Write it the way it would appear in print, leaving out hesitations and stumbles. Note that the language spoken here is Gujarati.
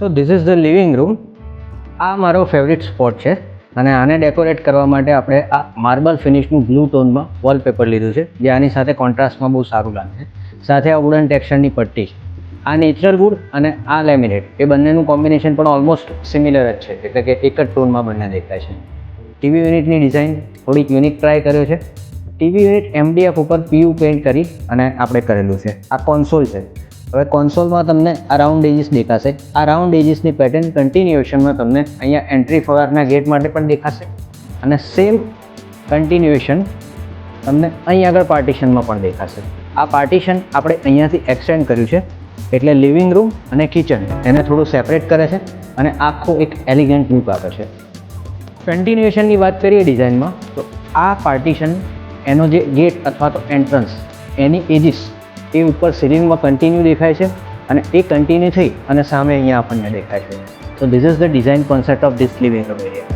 So this is the living room. આ મારો ફેવરિટ સ્પોટ છે અને આને ડેકોરેટ કરવા માટે આપણે આ માર્બલ ફિનિશનું બ્લુ ટોનમાં વોલપેપર લીધું છે, જે આની સાથે કોન્ટ્રાસ્ટમાં બહુ સારું લાગે. સાથે આ વુડન ટેક્સચરની પટ્ટી, આ નેચરલ વુડ અને આ લેમિનેટ, એ બંનેનું કોમ્બિનેશન પણ ઓલમોસ્ટ સિમિલર જ છે, એટલે કે એક જ ટોનમાં બંને દેખાય છે. ટીવી યુનિટની ડિઝાઇન થોડીક યુનિક ટ્રાય કર્યો છે. ટીવી યુનિટ MDF ઉપર PU પેઇન્ટ કરી અને આપણે કરેલું છે. આ કોન્સોલ છે. હવે કોન્સોલમાં તમને આ રાઉન્ડ એજીસ દેખાશે. આ રાઉન્ડ એજીસની પેટર્ન કન્ટિન્યુએશનમાં તમને અહીંયા એન્ટ્રી ફવારના ગેટ માટે પણ દેખાશે અને સેમ કન્ટિન્યુએશન તમને અહીં આગળ પાર્ટિશનમાં પણ દેખાશે. આ પાર્ટિશન આપણે અહીંયાથી એક્સટેન્ડ કર્યું છે, એટલે લિવિંગ રૂમ અને કિચન એને થોડું સેપરેટ કરે છે અને આખું એક એલિગન્ટ લુક આપે છે. કન્ટિન્યુએશનની વાત કરીએ ડિઝાઇનમાં, તો આ પાર્ટિશન એનો જે ગેટ અથવા તો એન્ટ્રન્સ એની એજીસ એ ઉપર સીલિંગમાં કન્ટિન્યુ દેખાય છે અને એ કન્ટિન્યુ થઈ અને સામે અહીંયા આપણને દેખાય છે. So this is the design concept of this living room area.